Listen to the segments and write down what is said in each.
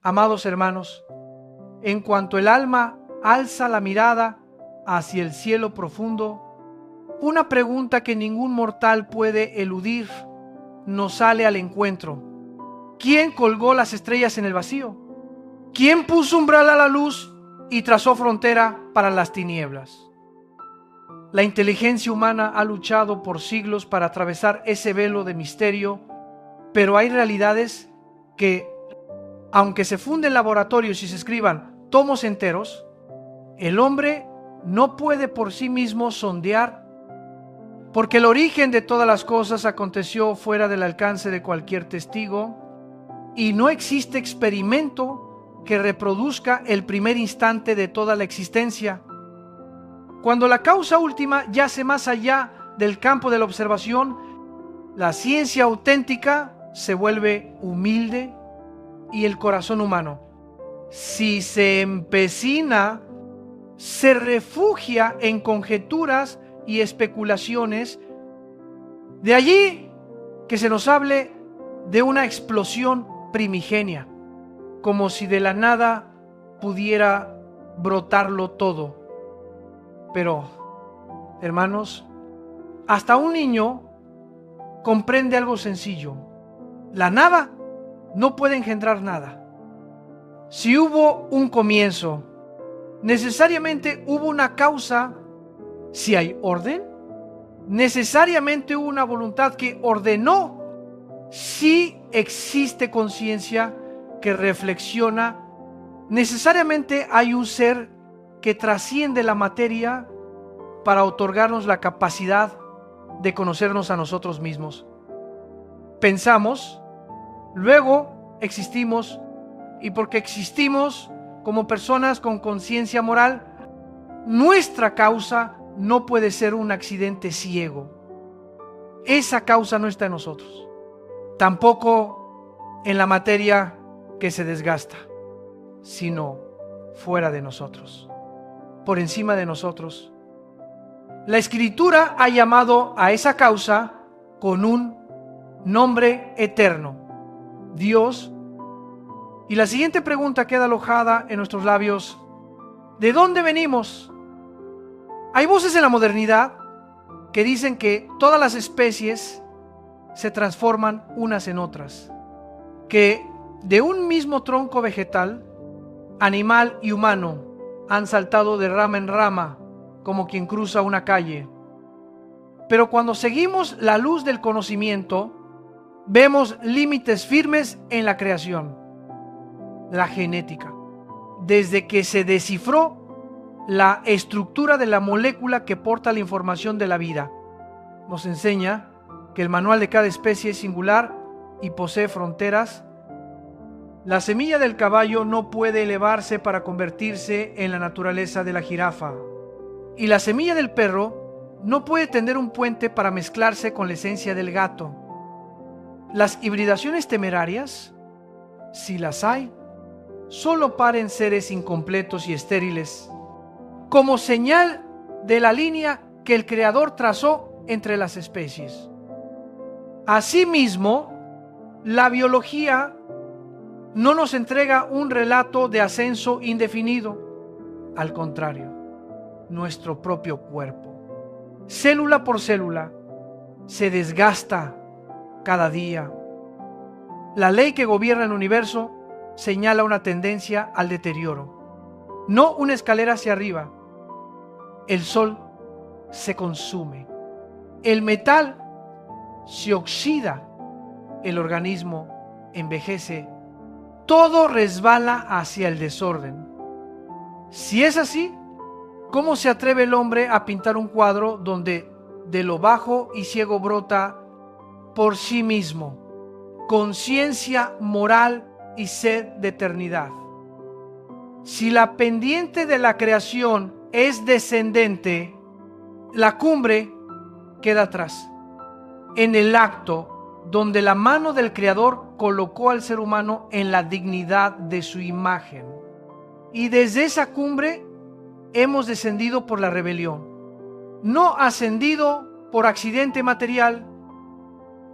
Amados hermanos, en cuanto el alma alza la mirada hacia el cielo profundo, una pregunta que ningún mortal puede eludir nos sale al encuentro. ¿Quién colgó las estrellas en el vacío? ¿Quién puso umbral a la luz y trazó frontera para las tinieblas? La inteligencia humana ha luchado por siglos para atravesar ese velo de misterio, pero hay realidades que, aunque se funden laboratorios y se escriban tomos enteros, el hombre no puede por sí mismo sondear, porque el origen de todas las cosas aconteció fuera del alcance de cualquier testigo, y no existe experimento que reproduzca el primer instante de toda la existencia. Cuando la causa última yace más allá del campo de la observación, la ciencia auténtica se vuelve humilde y el corazón humano, si se empecina, se refugia en conjeturas y especulaciones. De allí que se nos hable de una explosión primigenia, como si de la nada pudiera brotarlo todo. Pero, hermanos, hasta un niño comprende algo sencillo: la nada no puede engendrar nada. Si hubo un comienzo, necesariamente hubo una causa. Si hay orden, necesariamente hubo una voluntad que ordenó. Si existe conciencia que reflexiona, necesariamente hay un ser que trasciende la materia para otorgarnos la capacidad de conocernos a nosotros mismos. Pensamos, luego existimos, y porque existimos como personas con conciencia moral, nuestra causa no puede ser un accidente ciego. Esa causa no está en nosotros, tampoco en la materia que se desgasta, sino fuera de nosotros, por encima de nosotros. La Escritura ha llamado a esa causa con un nombre eterno: Dios. Y la siguiente pregunta queda alojada en nuestros labios: ¿de dónde venimos? Hay voces en la modernidad que dicen que todas las especies se transforman unas en otras, que de un mismo tronco vegetal, animal y humano han saltado de rama en rama como quien cruza una calle. Pero cuando seguimos la luz del conocimiento, vemos límites firmes en la creación. La genética, desde que se descifró la estructura de la molécula que porta la información de la vida, nos enseña que el manual de cada especie es singular y posee fronteras. La semilla del caballo no puede elevarse para convertirse en la naturaleza de la jirafa, y la semilla del perro no puede tender un puente para mezclarse con la esencia del gato. Las hibridaciones temerarias, si las hay, solo paren seres incompletos y estériles, como señal de la línea que el Creador trazó entre las especies. Asimismo, la biología no nos entrega un relato de ascenso indefinido. Al contrario, nuestro propio cuerpo, célula por célula, se desgasta cada día. La ley que gobierna el universo señala una tendencia al deterioro, no una escalera hacia arriba. El sol se consume, el metal se oxida, el organismo envejece, todo resbala hacia el desorden. Si es así, ¿cómo se atreve el hombre a pintar un cuadro donde de lo bajo y ciego brota por sí mismo conciencia moral y sed de eternidad? Si la pendiente de la creación es descendente, la cumbre queda atrás, en el acto donde la mano del Creador colocó al ser humano en la dignidad de su imagen. Y desde esa cumbre hemos descendido por la rebelión, no ascendido por accidente material.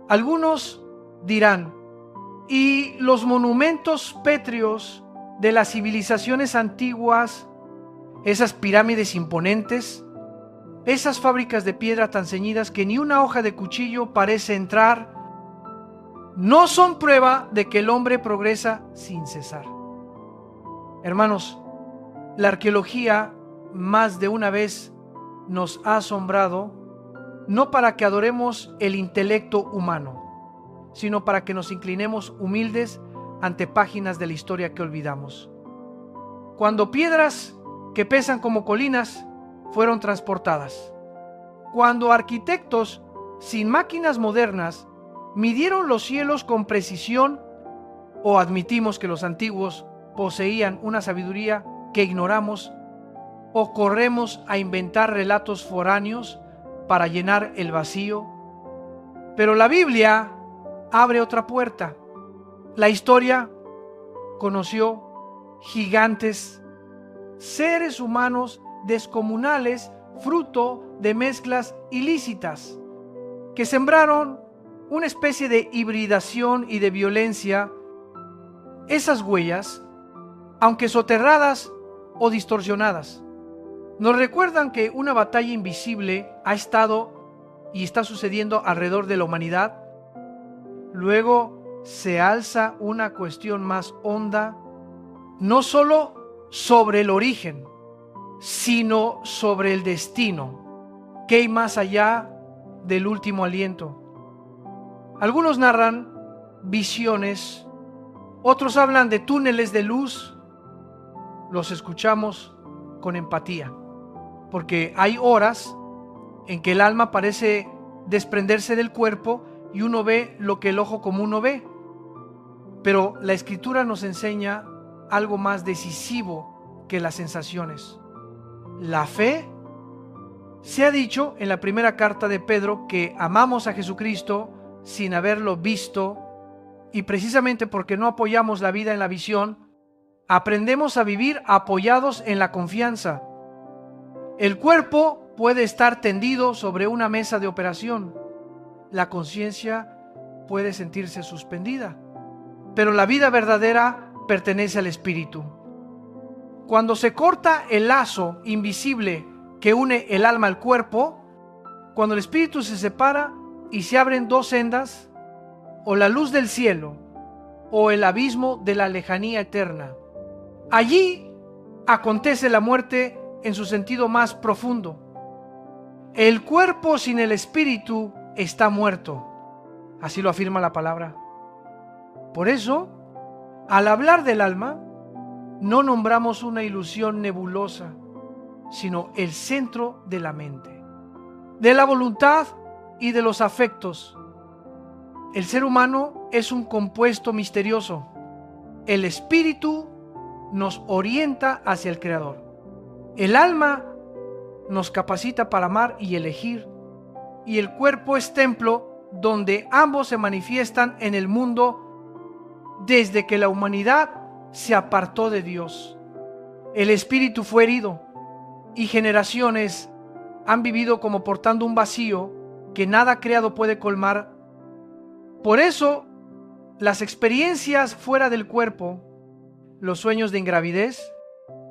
Algunos dirán: Y los monumentos pétreos de las civilizaciones antiguas, esas pirámides imponentes, esas fábricas de piedra tan ceñidas que ni una hoja de cuchillo parece entrar, no son prueba de que el hombre progresa sin cesar. Hermanos, la arqueología más de una vez nos ha asombrado, no para que adoremos el intelecto humano, sino para que nos inclinemos humildes ante páginas de la historia que olvidamos. Cuando piedras que pesan como colinas fueron transportadas, cuando arquitectos sin máquinas modernas midieron los cielos con precisión, o admitimos que los antiguos poseían una sabiduría que ignoramos, o corremos a inventar relatos foráneos para llenar el vacío. Pero la Biblia abre otra puerta. La historia conoció gigantes, seres humanos descomunales, fruto de mezclas ilícitas, que sembraron una especie de hibridación y de violencia. Esas huellas, aunque soterradas o distorsionadas, nos recuerdan que una batalla invisible ha estado y está sucediendo alrededor de la humanidad. Luego se alza una cuestión más honda, no solo sobre el origen, sino sobre el destino, que hay más allá del último aliento. Algunos narran visiones, otros hablan de túneles de luz. Los escuchamos con empatía, porque hay horas en que el alma parece desprenderse del cuerpo y uno ve lo que el ojo común no ve. Pero la Escritura nos enseña algo más decisivo que las sensaciones. La fe. Se ha dicho en la primera carta de Pedro que amamos a Jesucristo sin haberlo visto, y precisamente porque no apoyamos la vida en la visión, aprendemos a vivir apoyados en la confianza. El cuerpo puede estar tendido sobre una mesa de operación, la conciencia puede sentirse suspendida, pero la vida verdadera pertenece al espíritu. Cuando se corta el lazo invisible que une el alma al cuerpo, cuando el espíritu se separa y se abren dos sendas, o la luz del cielo o el abismo de la lejanía eterna, allí acontece la muerte en su sentido más profundo. El cuerpo sin el espíritu está muerto, así lo afirma la palabra. Por eso, al hablar del alma, no nombramos una ilusión nebulosa, sino el centro de la mente, de la voluntad y de los afectos. El ser humano es un compuesto misterioso. El espíritu nos orienta hacia el Creador. El alma nos capacita para amar y elegir, y el cuerpo es templo donde ambos se manifiestan en el mundo desde que la humanidad se apartó de Dios. El espíritu fue herido y generaciones han vivido como portando un vacío que nada creado puede colmar. Por eso, las experiencias fuera del cuerpo, los sueños de ingravidez,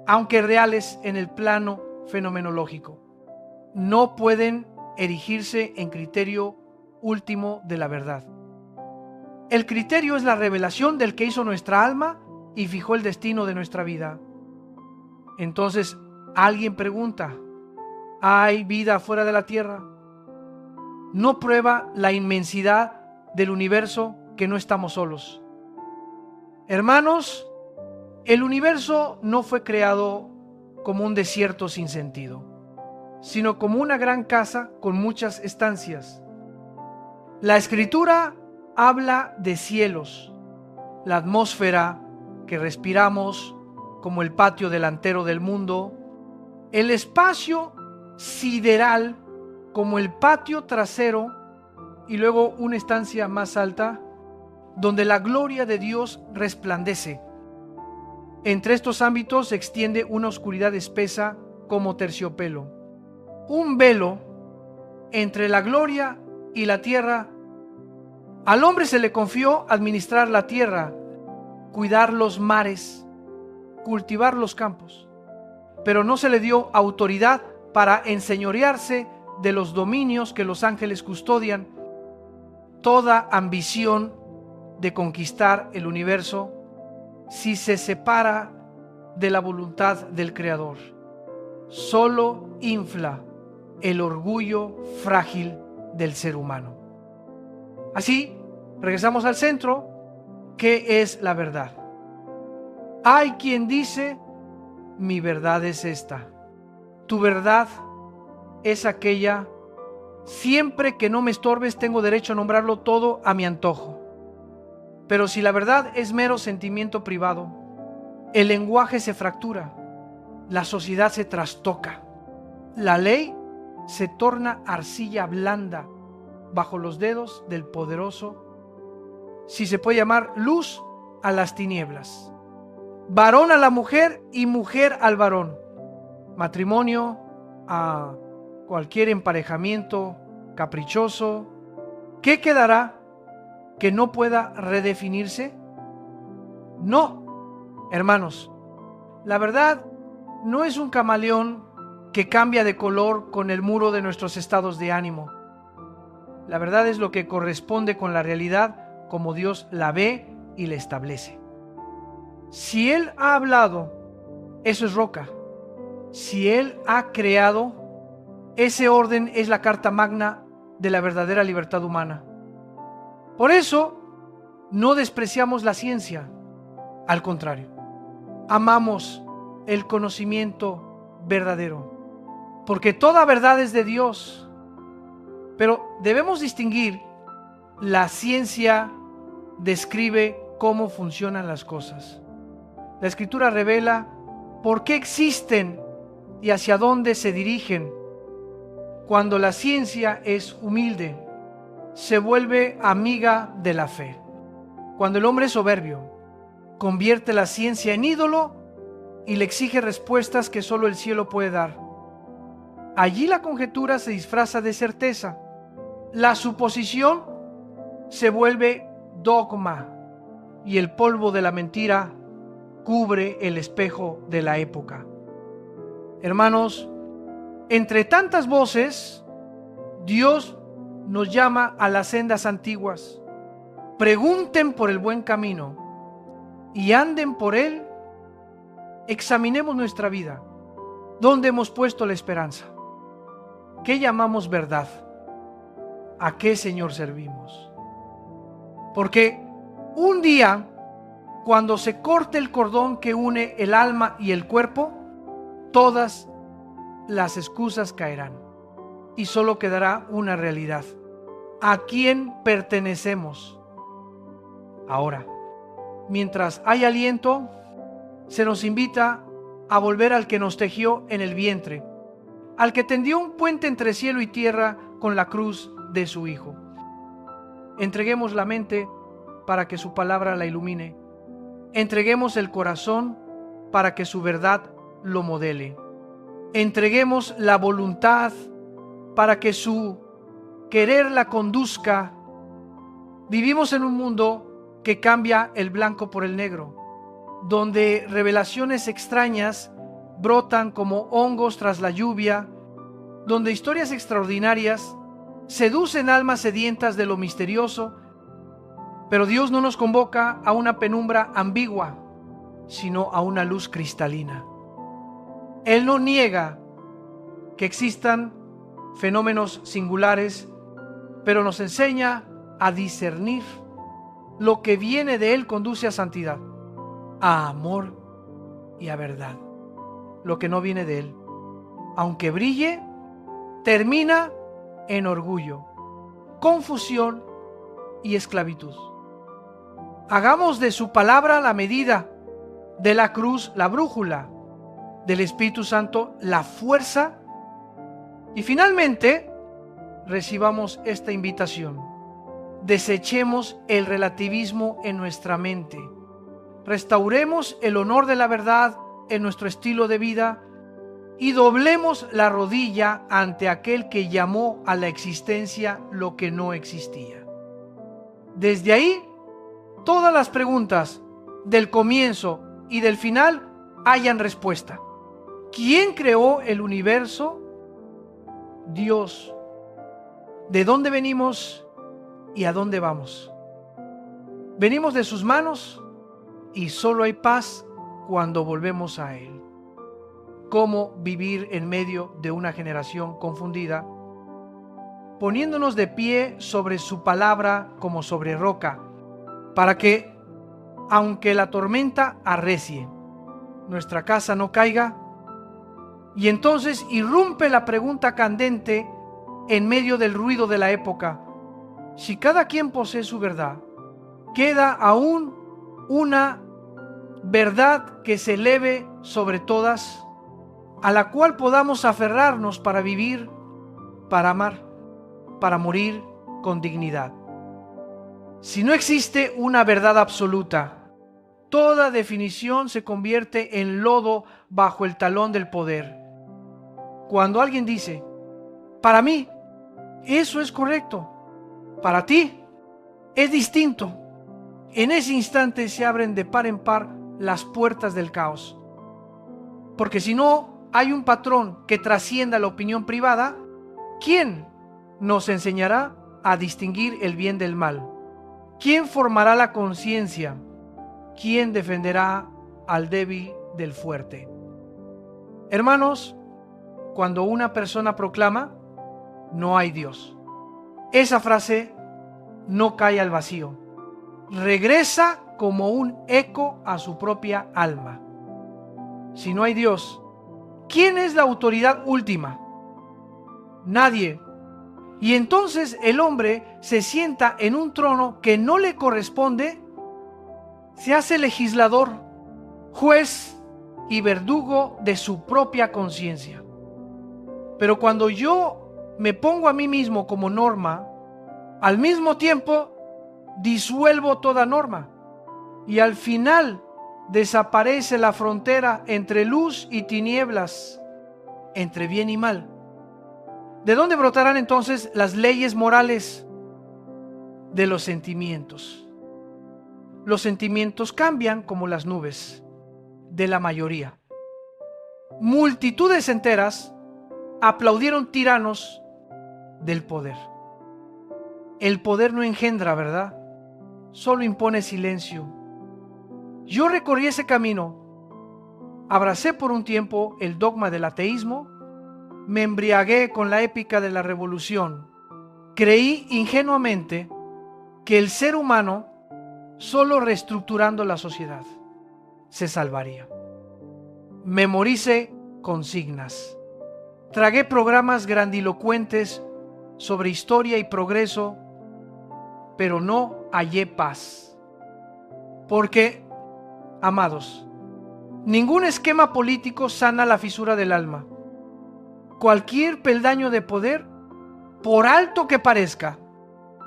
aunque reales en el plano fenomenológico, no pueden erigirse en criterio último de la verdad. El criterio es la revelación del que hizo nuestra alma y fijó el destino de nuestra vida. Entonces, alguien pregunta, ¿hay vida fuera de la tierra? ¿No prueba la inmensidad del universo que no estamos solos? Hermanos, el universo no fue creado como un desierto sin sentido, sino como una gran casa con muchas estancias. La Escritura habla de cielos, la atmósfera que respiramos como el patio delantero del mundo, el espacio sideral como el patio trasero, y luego una estancia más alta donde la gloria de Dios resplandece. Entre estos ámbitos se extiende una oscuridad espesa como terciopelo, un velo entre la gloria y la tierra, Al hombre se le confió administrar la tierra, cuidar los mares, cultivar los campos, pero no se le dio autoridad para enseñorearse de los dominios que los ángeles custodian. Toda ambición de conquistar el universo, si se separa de la voluntad del Creador, solo infla el orgullo frágil del ser humano. Así, regresamos al centro, ¿qué es la verdad? Hay quien dice, mi verdad es esta. Tu verdad es aquella. Siempre que no me estorbes, tengo derecho a nombrarlo todo a mi antojo. Pero si la verdad es mero sentimiento privado, el lenguaje se fractura, la sociedad se trastoca, la ley se torna arcilla blanda bajo los dedos del poderoso, si se puede llamar luz a las tinieblas, varón a la mujer y mujer al varón, matrimonio a cualquier emparejamiento caprichoso. ¿Qué quedará que no pueda redefinirse? No, hermanos, la verdad no es un camaleón que cambia de color con el muro de nuestros estados de ánimo. La verdad es lo que corresponde con la realidad como Dios la ve y la establece. Si Él ha hablado, eso es roca. Si Él ha creado, ese orden es la carta magna de la verdadera libertad humana. Por eso, no despreciamos la ciencia. Al contrario, amamos el conocimiento verdadero, porque toda verdad es de Dios. Pero debemos distinguir, la ciencia describe cómo funcionan las cosas. La Escritura revela por qué existen y hacia dónde se dirigen. Cuando la ciencia es humilde, se vuelve amiga de la fe. Cuando el hombre es soberbio, convierte la ciencia en ídolo y le exige respuestas que solo el cielo puede dar. Allí la conjetura se disfraza de certeza. La suposición se vuelve dogma y el polvo de la mentira cubre el espejo de la época. Hermanos, entre tantas voces, Dios nos llama a las sendas antiguas. Pregunten por el buen camino y anden por él. Examinemos nuestra vida. ¿Dónde hemos puesto la esperanza? ¿Qué llamamos verdad? ¿A qué Señor servimos? Porque un día, cuando se corte el cordón que une el alma y el cuerpo, todas las excusas caerán y solo quedará una realidad. ¿A quién pertenecemos? Ahora, mientras hay aliento, se nos invita a volver al que nos tejió en el vientre, al que tendió un puente entre cielo y tierra con la cruz de su Hijo. Entreguemos la mente para que su palabra la ilumine. Entreguemos el corazón para que su verdad lo modele. Entreguemos la voluntad para que su querer la conduzca. Vivimos en un mundo que cambia el blanco por el negro, donde revelaciones extrañas brotan como hongos tras la lluvia, donde historias extraordinarias seducen almas sedientas de lo misterioso. Pero Dios no nos convoca a una penumbra ambigua, sino a una luz cristalina. Él no niega que existan fenómenos singulares, pero nos enseña a discernir. Lo que viene de Él conduce a santidad, a amor y a verdad. Lo que no viene de Él, aunque brille, termina en orgullo, confusión y esclavitud. Hagamos de su palabra la medida, de la cruz la brújula, del Espíritu Santo la fuerza, y finalmente recibamos esta invitación. Desechemos el relativismo en nuestra mente, restauremos el honor de la verdad en nuestro estilo de vida y doblemos la rodilla ante aquel que llamó a la existencia lo que no existía. Desde ahí, todas las preguntas del comienzo y del final hayan respuesta. ¿Quién creó el universo? Dios. ¿De dónde venimos y a dónde vamos? Venimos de sus manos y solo hay paz cuando volvemos a Él. ¿Cómo vivir en medio de una generación confundida? Poniéndonos de pie sobre su palabra como sobre roca, para que, aunque la tormenta arrecie, nuestra casa no caiga. Y entonces irrumpe la pregunta candente en medio del ruido de la época: si cada quien posee su verdad, ¿queda aún una verdad que se eleve sobre todas, a la cual podamos aferrarnos para vivir, para amar, para morir con dignidad? Si no existe una verdad absoluta, toda definición se convierte en lodo bajo el talón del poder. Cuando alguien dice: para mí, eso es correcto, para ti, es distinto, en ese instante se abren de par en par las puertas del caos. Porque si no hay un patrón que trascienda la opinión privada, ¿quién nos enseñará a distinguir el bien del mal? ¿Quién formará la conciencia? ¿Quién defenderá al débil del fuerte? Hermanos, cuando una persona proclama: no hay Dios, esa frase no cae al vacío, regresa como un eco a su propia alma. Si no hay Dios, ¿quién es la autoridad última? Nadie. Y entonces el hombre se sienta en un trono que no le corresponde, se hace legislador, juez y verdugo de su propia conciencia. Pero cuando yo me pongo a mí mismo como norma, al mismo tiempo disuelvo toda norma y al final desaparece la frontera entre luz y tinieblas, entre bien y mal. ¿De dónde brotarán entonces las leyes morales? De los sentimientos. Los sentimientos cambian como las nubes de la mayoría. Multitudes enteras aplaudieron tiranos del poder. El poder no engendra, ¿verdad? Solo impone silencio. Yo recorrí ese camino, abracé por un tiempo el dogma del ateísmo, me embriagué con la épica de la revolución, creí ingenuamente que el ser humano, solo reestructurando la sociedad, se salvaría. Memoricé consignas, tragué programas grandilocuentes sobre historia y progreso, pero no hallé paz. Porque, amados, ningún esquema político sana la fisura del alma. Cualquier peldaño de poder, por alto que parezca,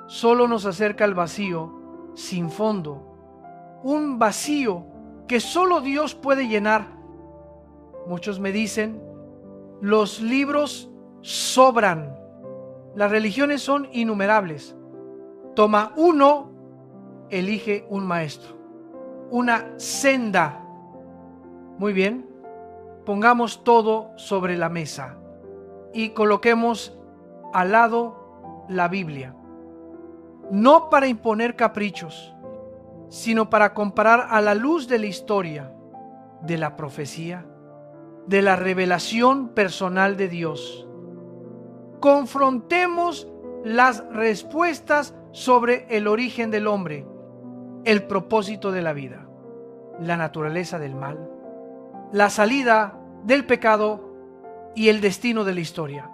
solo nos acerca al vacío sin fondo, un vacío que solo Dios puede llenar. Muchos me dicen: los libros sobran, las religiones son innumerables. Toma uno, elige un maestro, una senda. Muy bien, pongamos todo sobre la mesa y coloquemos al lado la Biblia. No para imponer caprichos, sino para comparar a la luz de la historia, de la profecía, de la revelación personal de Dios. Confrontemos las respuestas sobre el origen del hombre, el propósito de la vida, la naturaleza del mal, la salida del pecado y el destino de la historia.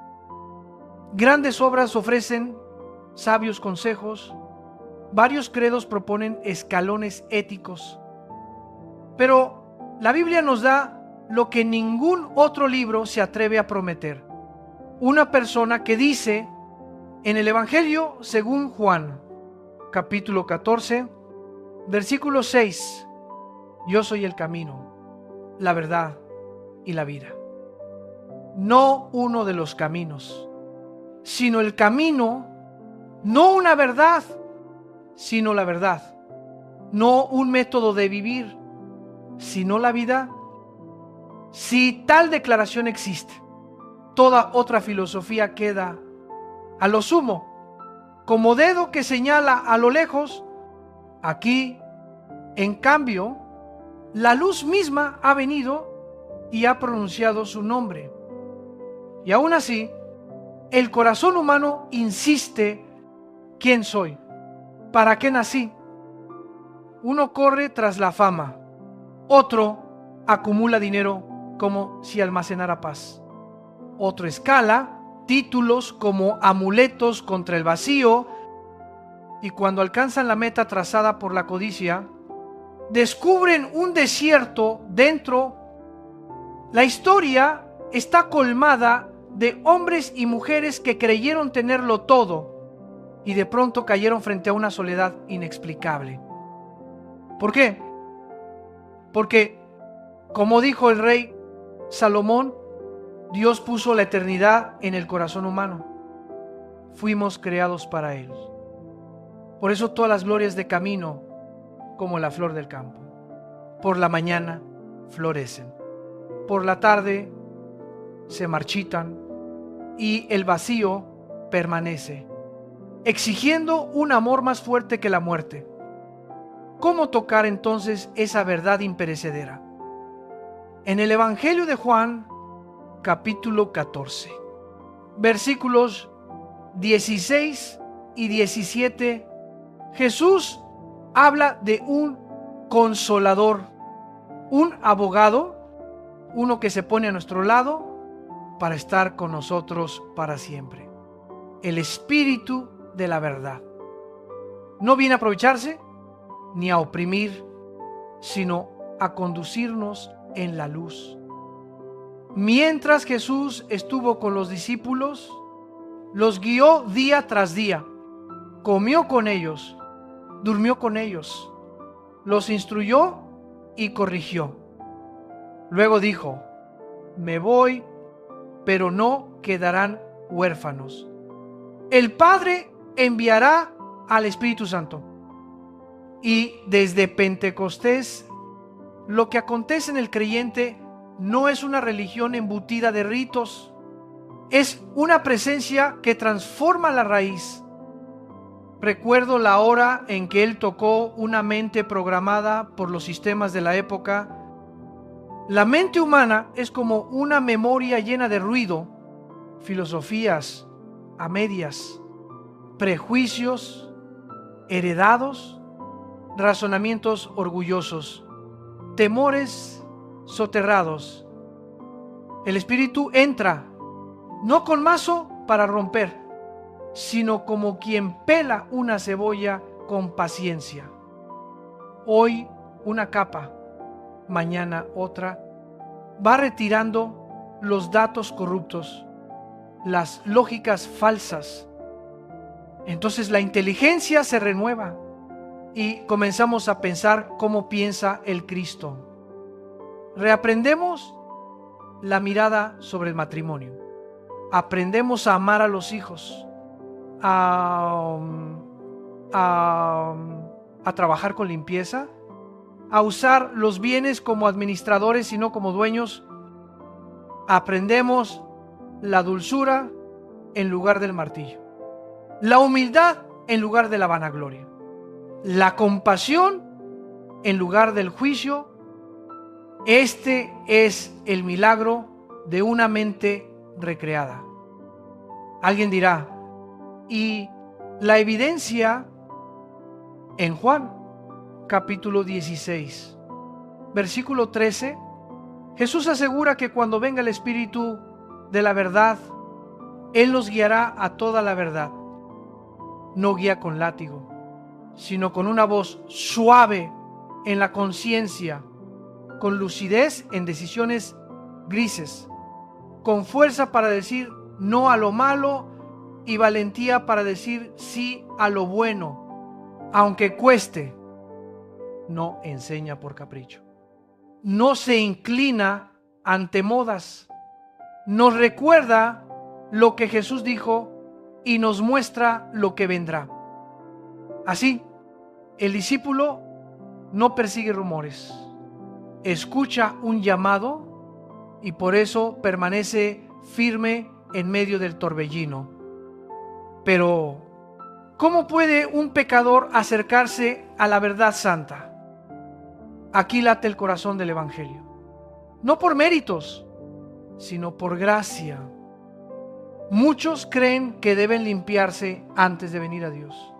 Grandes obras ofrecen sabios consejos, varios credos proponen escalones éticos, pero la Biblia nos da lo que ningún otro libro se atreve a prometer. Una persona que dice en el Evangelio según Juan, capítulo 14, versículo 6, yo soy el camino, la verdad y la vida. No uno de los caminos, sino el camino, no una verdad, sino la verdad. No un método de vivir, sino la vida. Si tal declaración existe, toda otra filosofía queda a lo sumo como dedo que señala a lo lejos. Aquí, en cambio, la luz misma ha venido y ha pronunciado su nombre. Y aún así, el corazón humano insiste: ¿quién soy? ¿Para qué nací? Uno corre tras la fama, otro acumula dinero como si almacenara paz, otro escala títulos como amuletos contra el vacío, y cuando alcanzan la meta trazada por la codicia, descubren un desierto dentro. La historia está colmada de hombres y mujeres que creyeron tenerlo todo y de pronto cayeron frente a una soledad inexplicable. ¿Por qué? Porque, como dijo el rey Salomón, Dios puso la eternidad en el corazón humano. Fuimos creados para Él. Por eso todas las glorias de camino, como la flor del campo, por la mañana florecen, por la tarde se marchitan y el vacío permanece, exigiendo un amor más fuerte que la muerte. ¿Cómo tocar entonces esa verdad imperecedera? En el Evangelio de Juan, capítulo 14, versículos 16 y 17, Jesús habla de un consolador, un abogado, uno que se pone a nuestro lado para estar con nosotros para siempre. El Espíritu de la verdad. No viene a aprovecharse ni a oprimir, sino a conducirnos en la luz. Mientras Jesús estuvo con los discípulos, los guió día tras día, comió con ellos, durmió con ellos, los instruyó y corrigió. Luego dijo: me voy, pero no quedarán huérfanos. El Padre enviará al Espíritu Santo. Y desde Pentecostés, lo que acontece en el creyente no es una religión embutida de ritos, es una presencia que transforma la raíz. Recuerdo la hora en que Él tocó una mente programada por los sistemas de la época. La mente humana es como una memoria llena de ruido, filosofías a medias, prejuicios heredados, razonamientos orgullosos, temores soterrados. El Espíritu entra, no con mazo para romper, sino como quien pela una cebolla con paciencia. Hoy una capa, mañana otra, va retirando los datos corruptos, las lógicas falsas. Entonces la inteligencia se renueva y comenzamos a pensar cómo piensa el Cristo. Reaprendemos la mirada sobre el matrimonio. Aprendemos a amar a los hijos, a trabajar con limpieza, a usar los bienes como administradores y no como dueños. Aprendemos la dulzura en lugar del martillo, la humildad en lugar de la vanagloria, la compasión en lugar del juicio. Este es el milagro de una mente recreada. Alguien dirá: ¿y la evidencia? En Juan capítulo 16, versículo 13, Jesús asegura que cuando venga el Espíritu de la verdad, Él nos guiará a toda la verdad. No guía con látigo, sino con una voz suave en la conciencia, con lucidez en decisiones grises, con fuerza para decir no a lo malo y valentía para decir sí a lo bueno, aunque cueste. No enseña por capricho, no se inclina ante modas, nos recuerda lo que Jesús dijo y nos muestra lo que vendrá. Así, El discípulo no persigue rumores, escucha un llamado y por eso permanece firme en medio del torbellino. Pero, ¿cómo puede un pecador acercarse a la verdad santa? Aquí late el corazón del Evangelio. No por méritos, sino por gracia. Muchos creen que deben limpiarse antes de venir a Dios.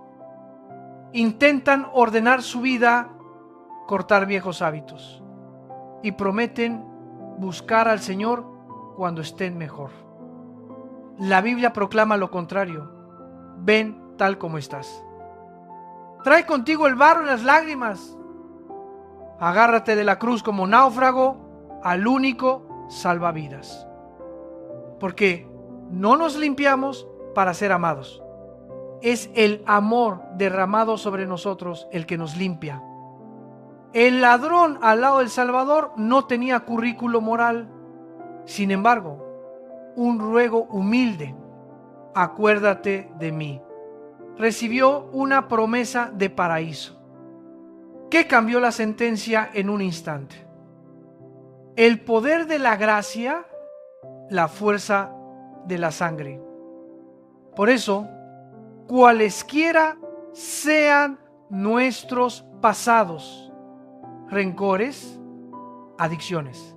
Intentan ordenar su vida, cortar viejos hábitos y prometen buscar al Señor cuando estén mejor. La Biblia proclama lo contrario. Ven tal como estás. Trae contigo el barro y las lágrimas. Agárrate de la cruz como náufrago al único salvavidas. Porque no nos limpiamos para ser amados. Es el amor derramado sobre nosotros el que nos limpia. El ladrón al lado del Salvador no tenía currículo moral. Sin embargo, un ruego humilde: acuérdate de mí. Recibió una promesa de paraíso. ¿Qué cambió la sentencia en un instante? El poder de la gracia, la fuerza de la sangre. Por eso, cualesquiera sean nuestros pasados, rencores, adicciones,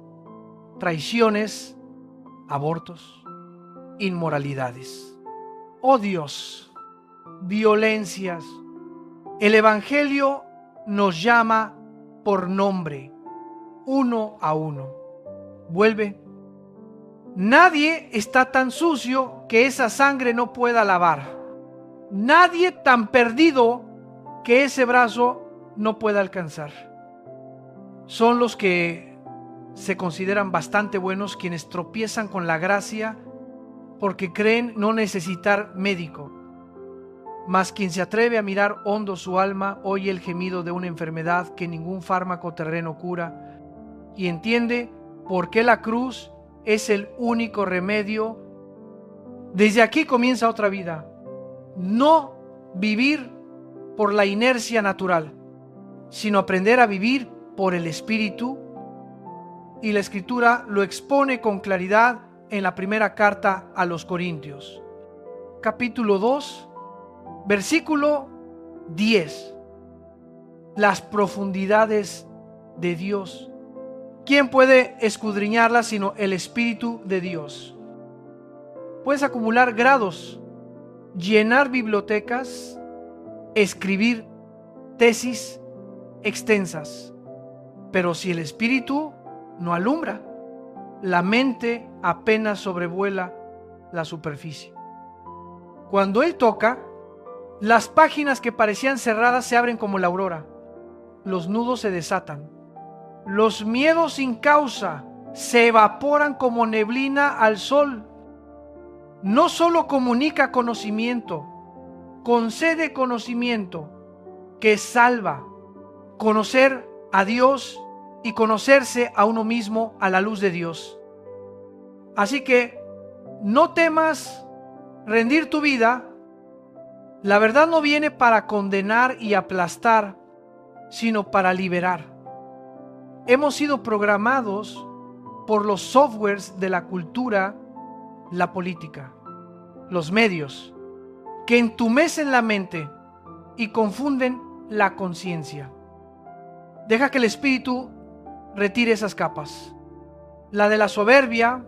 traiciones, abortos, inmoralidades, odios, violencias, el Evangelio nos llama por nombre, uno a uno. Vuelve. Nadie está tan sucio que esa sangre no pueda lavar. Nadie tan perdido que ese brazo no pueda alcanzar. Son los que se consideran bastante buenos quienes tropiezan con la gracia porque creen no necesitar médico. Mas quien se atreve a mirar hondo su alma oye el gemido de una enfermedad que ningún fármaco terreno cura y entiende por qué la cruz es el único remedio. Desde aquí comienza otra vida. No vivir por la inercia natural, sino aprender a vivir por el Espíritu. Y la Escritura lo expone con claridad en la primera carta a los Corintios, capítulo 2, versículo 10. Las profundidades de Dios. ¿Quién puede escudriñarlas sino el Espíritu de Dios? Puedes acumular grados, llenar bibliotecas, escribir tesis extensas, pero si el Espíritu no alumbra, la mente apenas sobrevuela la superficie. Cuando Él toca, las páginas que parecían cerradas se abren como la aurora, los nudos se desatan, los miedos sin causa se evaporan como neblina al sol. No solo comunica conocimiento, concede conocimiento que salva, conocer a Dios y conocerse a uno mismo a la luz de Dios. Así que no temas rendir tu vida. La verdad no viene para condenar y aplastar, sino para liberar. Hemos sido programados por los softwares de la cultura, la política, los medios, que entumecen la mente y confunden la conciencia. Deja que el Espíritu retire esas capas, la de la soberbia,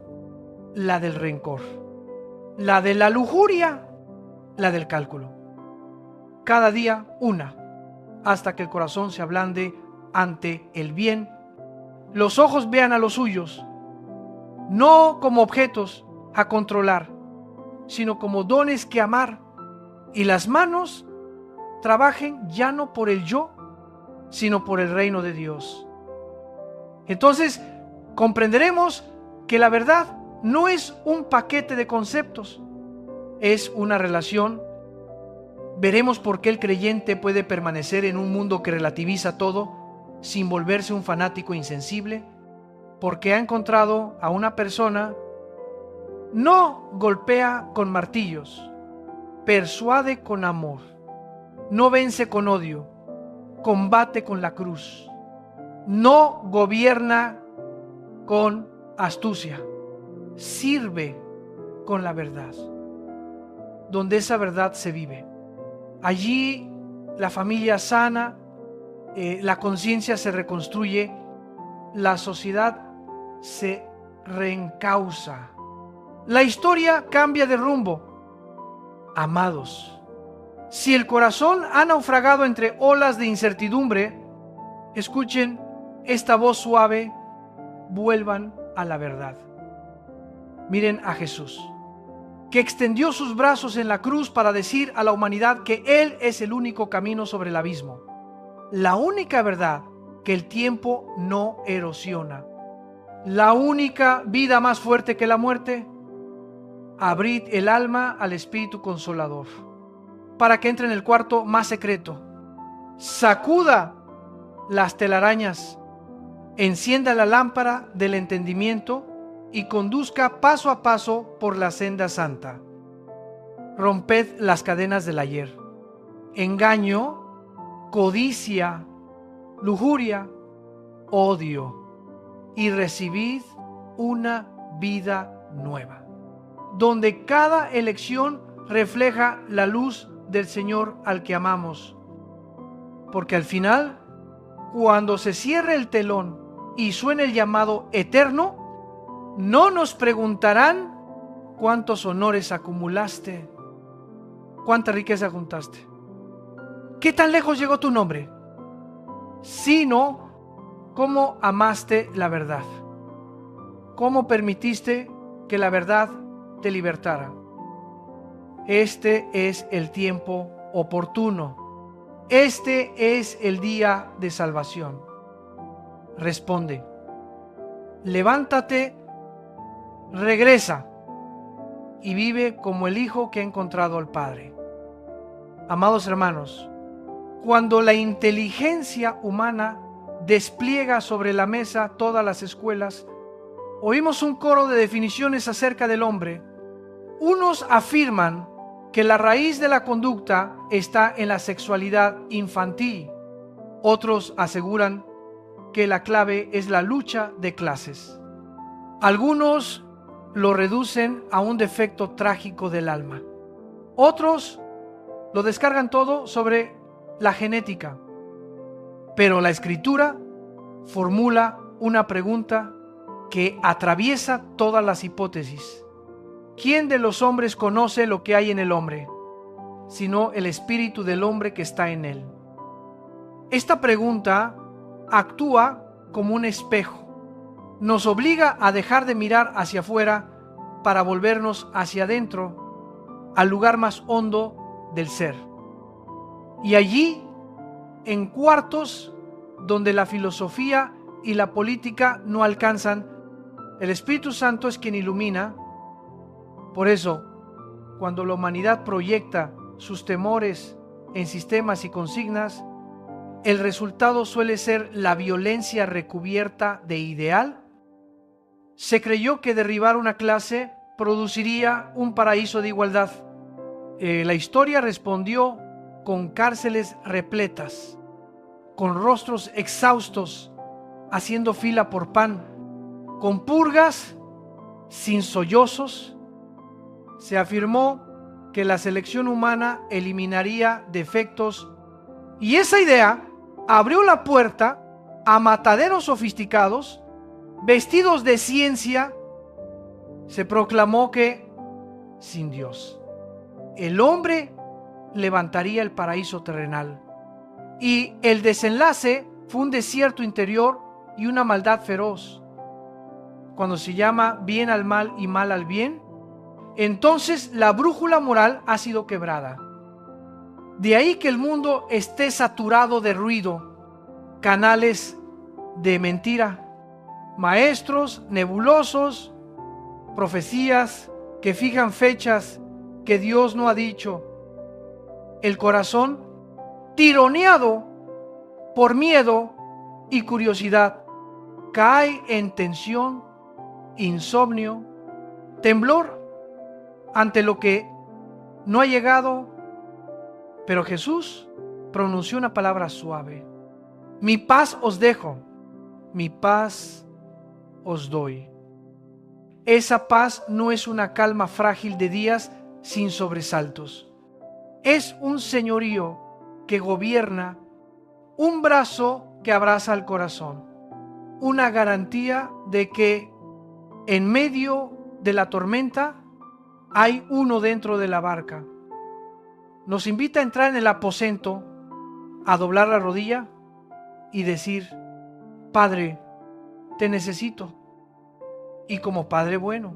la del rencor, la de la lujuria, la del cálculo. Cada día una, hasta que el corazón se ablande ante el bien, los ojos vean a los suyos, no como objetos a controlar, sino como dones que amar, y las manos trabajen ya no por el yo, sino por el reino de Dios. Entonces comprenderemos que la verdad no es un paquete de conceptos, es una relación. Veremos por qué el creyente puede permanecer en un mundo que relativiza todo sin volverse un fanático insensible, porque ha encontrado a una persona. No golpea con martillos, persuade con amor, no vence con odio, combate con la cruz, no gobierna con astucia, sirve con la verdad, donde esa verdad se vive. Allí la familia sana, la conciencia se reconstruye, la sociedad se reencausa, la historia cambia de rumbo. Amados, si el corazón ha naufragado entre olas de incertidumbre, escuchen esta voz suave: vuelvan a la verdad. Miren a Jesús, que extendió sus brazos en la cruz para decir a la humanidad que Él es el único camino sobre el abismo, la única verdad que el tiempo no erosiona, la única vida más fuerte que la muerte. Abrid el alma al Espíritu Consolador, para que entre en el cuarto más secreto, sacuda las telarañas, encienda la lámpara del entendimiento y conduzca paso a paso por la senda santa. Romped las cadenas del ayer, engaño, codicia, lujuria, odio, y recibid una vida nueva, donde cada elección refleja la luz del Señor al que amamos. Porque al final, cuando se cierre el telón y suene el llamado eterno, no nos preguntarán cuántos honores acumulaste, cuánta riqueza juntaste, qué tan lejos llegó tu nombre, sino cómo amaste la verdad, cómo permitiste que la verdad te libertara. Este es el tiempo oportuno. Este es el día de salvación. Responde: levántate, regresa y vive como el hijo que ha encontrado al Padre. Amados hermanos, cuando la inteligencia humana despliega sobre la mesa todas las escuelas, oímos un coro de definiciones acerca del hombre. Unos afirman que la raíz de la conducta está en la sexualidad infantil. Otros aseguran que la clave es la lucha de clases. Algunos lo reducen a un defecto trágico del alma. Otros lo descargan todo sobre la genética. Pero la Escritura formula una pregunta que atraviesa todas las hipótesis. ¿Quién de los hombres conoce lo que hay en el hombre, sino el espíritu del hombre que está en él? Esta pregunta actúa como un espejo. Nos obliga a dejar de mirar hacia afuera para volvernos hacia adentro, al lugar más hondo del ser. Y allí, en cuartos donde la filosofía y la política no alcanzan, el Espíritu Santo es quien ilumina. Por eso, cuando la humanidad proyecta sus temores en sistemas y consignas, el resultado suele ser la violencia recubierta de ideal. Se creyó que derribar una clase produciría un paraíso de igualdad. La historia respondió con cárceles repletas, con rostros exhaustos, haciendo fila por pan, con purgas sin sollozos. Se afirmó que la selección humana eliminaría defectos, y esa idea abrió la puerta a mataderos sofisticados, vestidos de ciencia. Se proclamó que, sin Dios, el hombre levantaría el paraíso terrenal, y el desenlace fue un desierto interior y una maldad feroz. Cuando se llama bien al mal y mal al bien, entonces la brújula moral ha sido quebrada. De ahí que el mundo esté saturado de ruido, canales de mentira, maestros nebulosos, profecías que fijan fechas que Dios no ha dicho. El corazón tironeado por miedo y curiosidad cae en tensión, insomnio, temblor ante lo que no ha llegado. Pero Jesús pronunció una palabra suave. Mi paz os dejo, mi paz os doy. Esa paz no es una calma frágil de días sin sobresaltos. Es un señorío que gobierna, un brazo que abraza al corazón, una garantía de que en medio de la tormenta hay uno dentro de la barca. Nos invita a entrar en el aposento, a doblar la rodilla y decir: Padre, te necesito. Y como Padre bueno,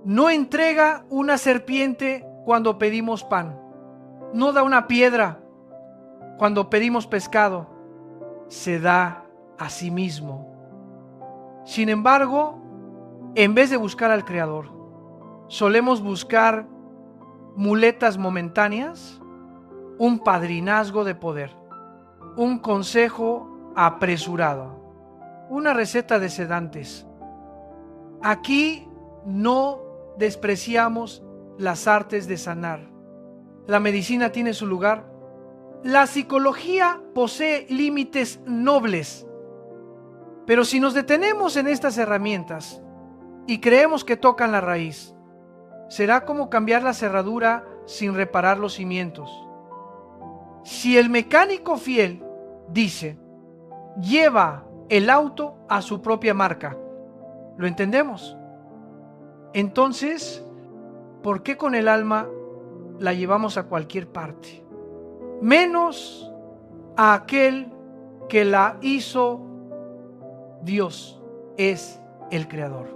no entrega una serpiente cuando pedimos pan, no da una piedra cuando pedimos pescado, se da a sí mismo. Sin embargo, en vez de buscar al Creador, solemos buscar muletas momentáneas, un padrinazgo de poder, un consejo apresurado, una receta de sedantes. Aquí no despreciamos las artes de sanar. La medicina tiene su lugar. La psicología posee límites nobles. Pero si nos detenemos en estas herramientas y creemos que tocan la raíz, será como cambiar la cerradura sin reparar los cimientos. Si el mecánico fiel dice: lleva el auto a su propia marca, ¿lo entendemos? Entonces, ¿por qué con el alma la llevamos a cualquier parte? Menos a aquel que la hizo. Dios es el Creador.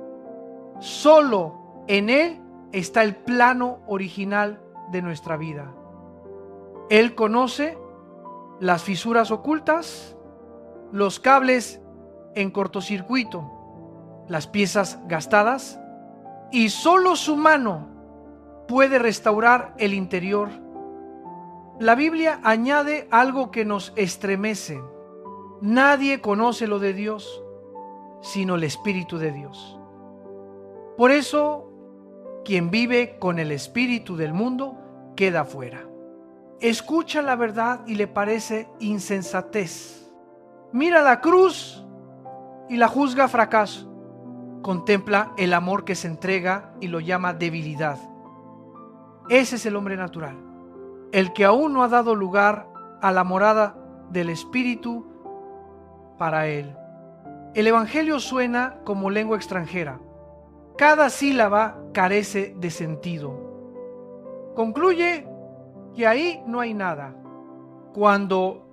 Solo en Él está el plano original de nuestra vida. Él conoce las fisuras ocultas, los cables en cortocircuito, las piezas gastadas, y solo su mano puede restaurar el interior. La Biblia añade algo que nos estremece. Nadie conoce lo de Dios sino el Espíritu de Dios. Por eso, quien vive con el espíritu del mundo queda fuera. Escucha la verdad y le parece insensatez. Mira la cruz y la juzga fracaso. Contempla el amor que se entrega y lo llama debilidad. Ese es el hombre natural, el que aún no ha dado lugar a la morada del Espíritu para él. El Evangelio suena como lengua extranjera. Cada sílaba carece de sentido. Concluye que ahí no hay nada, cuando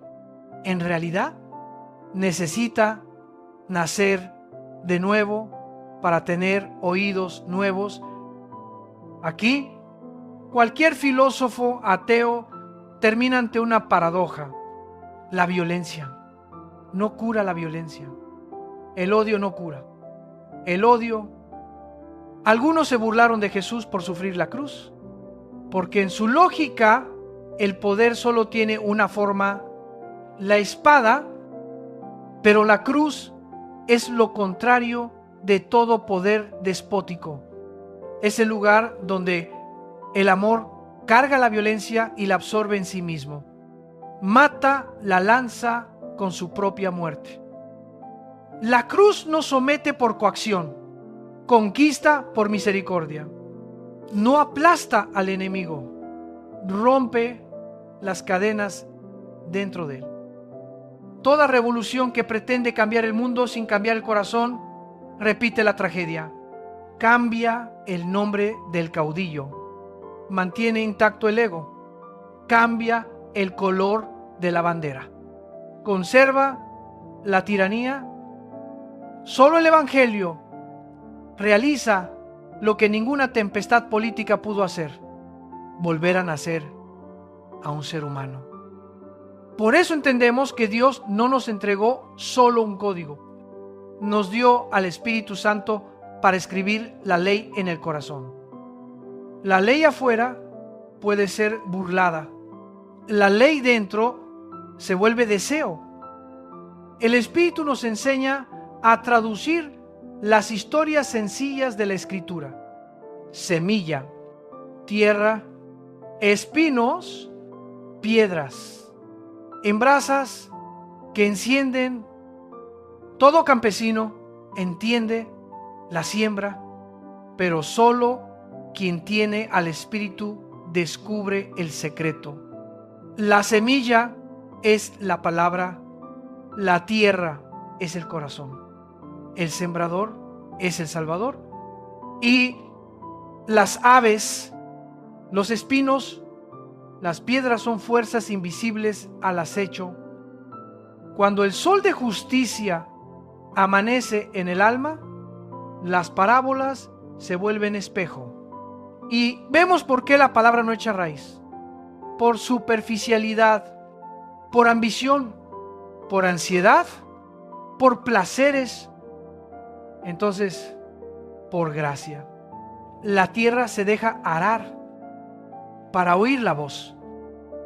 en realidad necesita nacer de nuevo para tener oídos nuevos. Aquí, cualquier filósofo ateo termina ante una paradoja. La violencia no cura la violencia. El odio no cura. El odio. Algunos se burlaron de Jesús por sufrir la cruz, porque en su lógica el poder solo tiene una forma, la espada, pero la cruz es lo contrario de todo poder despótico. Es el lugar donde el amor carga la violencia y la absorbe en sí mismo. Mata, la lanza con su propia muerte. La cruz no somete por coacción, conquista por misericordia. No aplasta al enemigo, rompe las cadenas dentro de él. Toda revolución que pretende cambiar el mundo sin cambiar el corazón, repite la tragedia. Cambia el nombre del caudillo, mantiene intacto el ego, cambia el color de la bandera, conserva la tiranía. Solo el Evangelio realiza lo que ninguna tempestad política pudo hacer: volver a nacer a un ser humano. Por eso entendemos que Dios no nos entregó solo un código, nos dio al Espíritu Santo para escribir la ley en el corazón. La ley afuera puede ser burlada, la ley dentro se vuelve deseo. El Espíritu nos enseña a traducir las historias sencillas de la Escritura: semilla, tierra, espinos, piedras. en brasas que encienden. Todo campesino entiende la siembra, pero solo quien tiene al Espíritu descubre el secreto. La semilla es la palabra, la tierra es el corazón, el sembrador es el Salvador, y las aves, los espinos, las piedras son fuerzas invisibles al acecho. Cuando el sol de justicia amanece en el alma, las parábolas se vuelven espejo. Y vemos por qué la palabra no echa raíz. Por superficialidad, por ambición, por ansiedad, por placeres. Entonces, por gracia. La tierra se deja arar para oír la voz.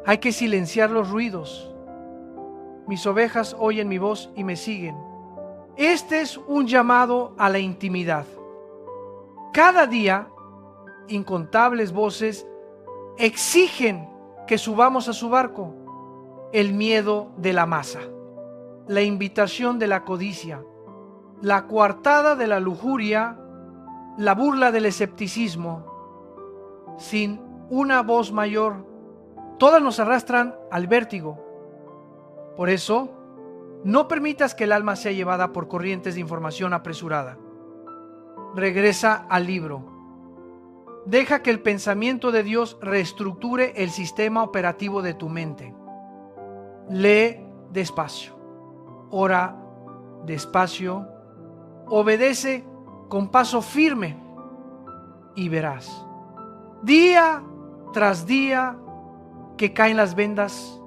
Hay que silenciar los ruidos. Mis ovejas oyen mi voz y me siguen. Este es un llamado a la intimidad. Cada día, incontables voces exigen que subamos a su barco. El miedo de la masa, la invitación de la codicia, la coartada de la lujuria, la burla del escepticismo. Sin una voz mayor, todas nos arrastran al vértigo. Por eso, no permitas que el alma sea llevada por corrientes de información apresurada. Regresa al libro. Deja que el pensamiento de Dios reestructure el sistema operativo de tu mente. Lee despacio, ora despacio, obedece con paso firme y verás, día tras día, que caen las vendas,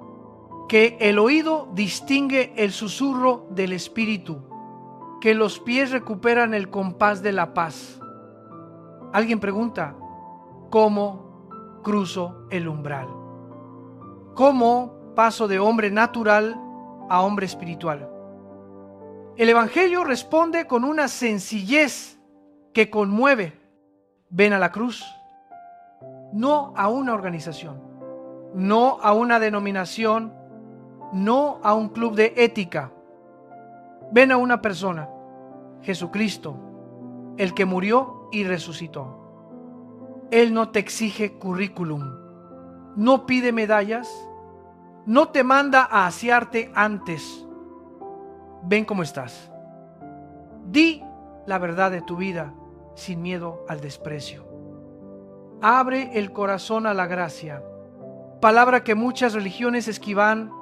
que el oído distingue el susurro del Espíritu, que los pies recuperan el compás de la paz. Alguien pregunta, ¿cómo cruzo el umbral? ¿Cómo paso de hombre natural a hombre espiritual? El Evangelio responde con una sencillez que conmueve. Ven a la cruz, no a una organización, no a una denominación, no a un club de ética. Ven a una persona, Jesucristo, el que murió y resucitó. Él no te exige currículum, no pide medallas, no te manda a asearte antes. Ven como estás. Di la verdad de tu vida sin miedo al desprecio. Abre el corazón a la gracia, palabra que muchas religiones esquivan,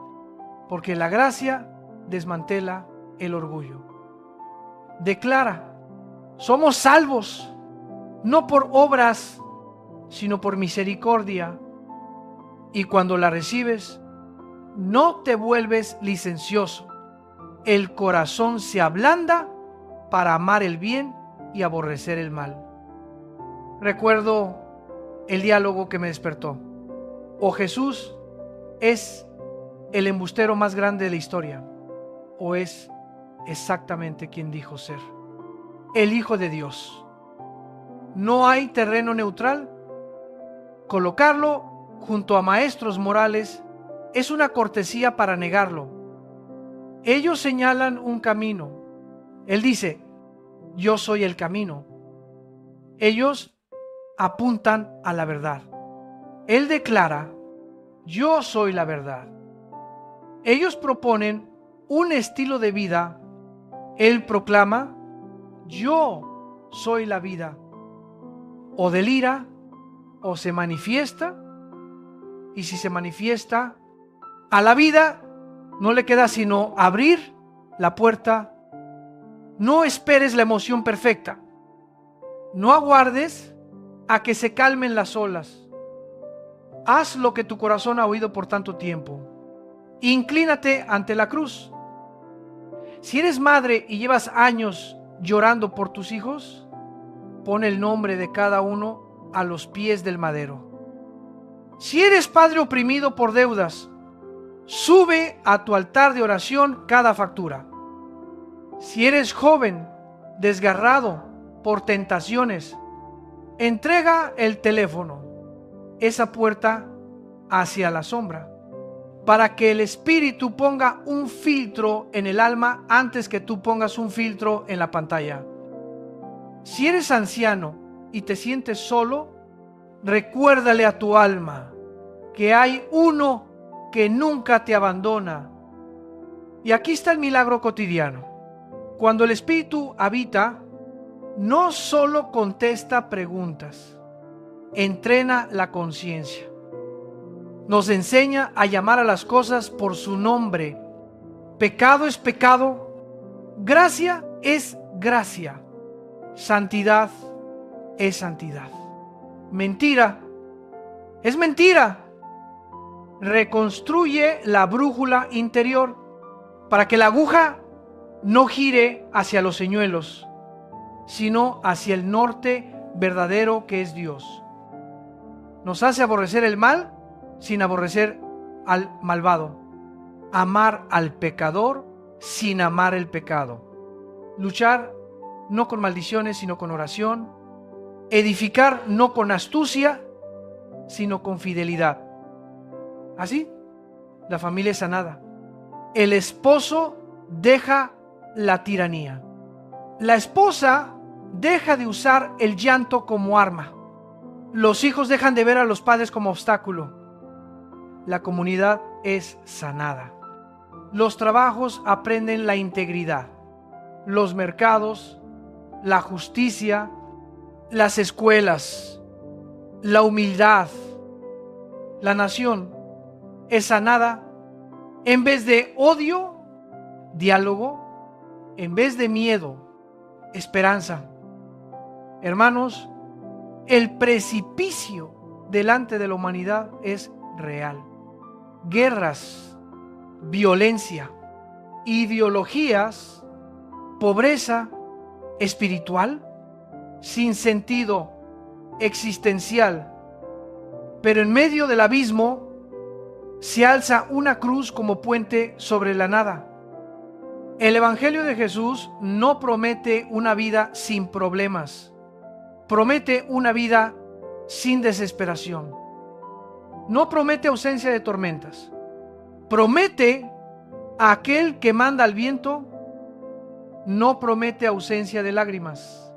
porque la gracia desmantela el orgullo. Declara, somos salvos, no por obras, sino por misericordia. Y cuando la recibes, no te vuelves licencioso. El corazón se ablanda para amar el bien y aborrecer el mal. Recuerdo el diálogo que me despertó. O Jesús es el embustero más grande de la historia, o es exactamente quien dijo ser, el Hijo de Dios. No hay terreno neutral. Colocarlo junto a maestros morales es una cortesía para negarlo. Ellos señalan un camino. Él dice, yo soy el camino. Ellos apuntan a la verdad. Él declara, yo soy la verdad. Ellos proponen un estilo de vida. Él proclama, yo soy la vida. O delira, o se manifiesta, y si se manifiesta, a la vida no le queda sino abrir la puerta. No esperes la emoción perfecta. No aguardes a que se calmen las olas. Haz lo que tu corazón ha oído por tanto tiempo. Inclínate ante la cruz. Si eres madre y llevas años llorando por tus hijos, pon el nombre de cada uno a los pies del madero. Si eres padre oprimido por deudas, sube a tu altar de oración cada factura. Si eres joven desgarrado por tentaciones, entrega el teléfono, esa puerta hacia la sombra. para que el Espíritu ponga un filtro en el alma antes que tú pongas un filtro en la pantalla. Si eres anciano y te sientes solo, recuérdale a tu alma que hay uno que nunca te abandona. Y aquí está el milagro cotidiano. Cuando el Espíritu habita, no solo contesta preguntas, entrena la conciencia. Nos enseña a llamar a las cosas por su nombre. Pecado es pecado, gracia es gracia, santidad es santidad. Mentira es mentira. Reconstruye la brújula interior para que la aguja no gire hacia los señuelos, sino hacia el norte verdadero que es Dios. Nos hace aborrecer el mal sin aborrecer al malvado, amar al pecador sin amar el pecado, luchar no con maldiciones sino con oración, edificar no con astucia sino con fidelidad. Así, la familia es sanada. El esposo deja la tiranía. La esposa deja de usar el llanto como arma. Los hijos dejan de ver a los padres como obstáculo. La comunidad es sanada. Los trabajos aprenden la integridad. Los mercados, la justicia, las escuelas, la humildad. La nación es sanada. En vez de odio, diálogo. En vez de miedo, esperanza. Hermanos, el precipicio delante de la humanidad es real. Guerras, violencia, ideologías, pobreza espiritual, sin sentido existencial. Pero en medio del abismo se alza una cruz como puente sobre la nada. El Evangelio de Jesús no promete una vida sin problemas, promete una vida sin desesperación. No promete ausencia de tormentas, promete a aquel que manda al viento, no promete ausencia de lágrimas,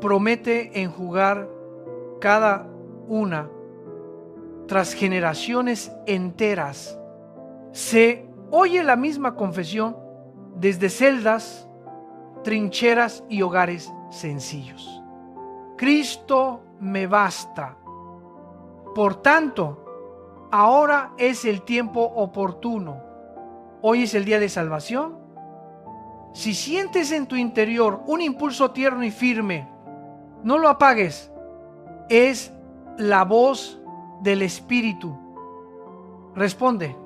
promete enjugar cada una tras generaciones enteras. Se oye la misma confesión desde celdas, trincheras y hogares sencillos. Cristo me basta. Por tanto, ahora es el tiempo oportuno. Hoy es el día de salvación. Si sientes en tu interior un impulso tierno y firme, no lo apagues. Es la voz del Espíritu. Responde.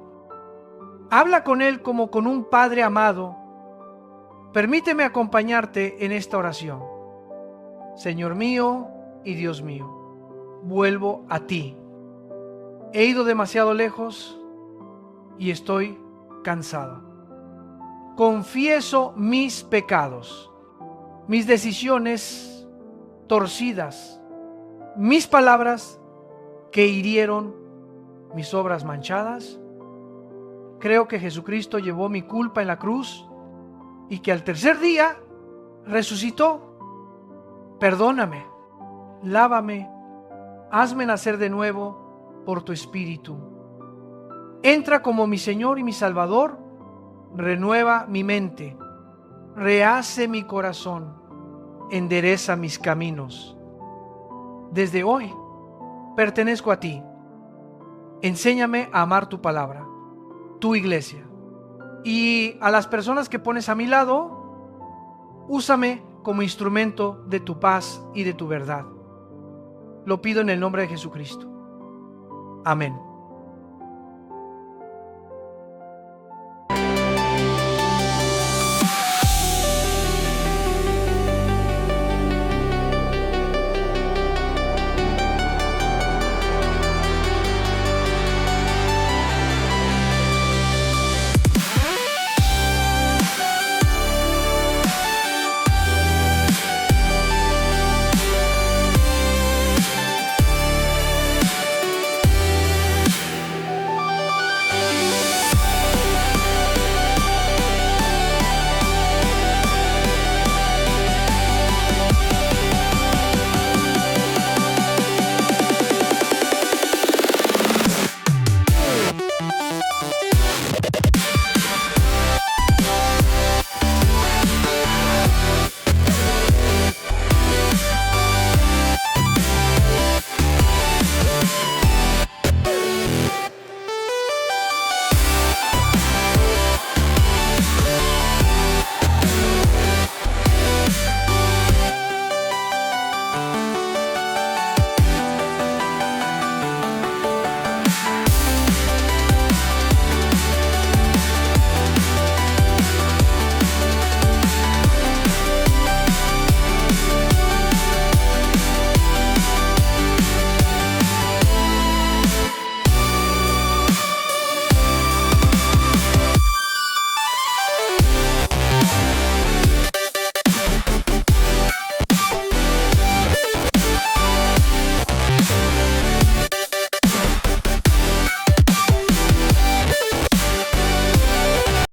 Habla con Él como con un Padre amado. Permíteme acompañarte en esta oración. Señor mío y Dios mío, vuelvo a ti. He ido demasiado lejos y estoy cansado. Confieso mis pecados, mis decisiones torcidas, mis palabras que hirieron, mis obras manchadas. Creo que Jesucristo llevó mi culpa en la cruz y que al tercer día resucitó. Perdóname, lávame, hazme nacer de nuevo por tu Espíritu. Entra como mi Señor y mi Salvador, renueva mi mente, rehace mi corazón, endereza mis caminos. Desde hoy pertenezco a ti. Enséñame a amar tu palabra, tu iglesia. Y a las personas que pones a mi lado, úsame como instrumento de tu paz y de tu verdad. Lo pido en el nombre de Jesucristo. Amén.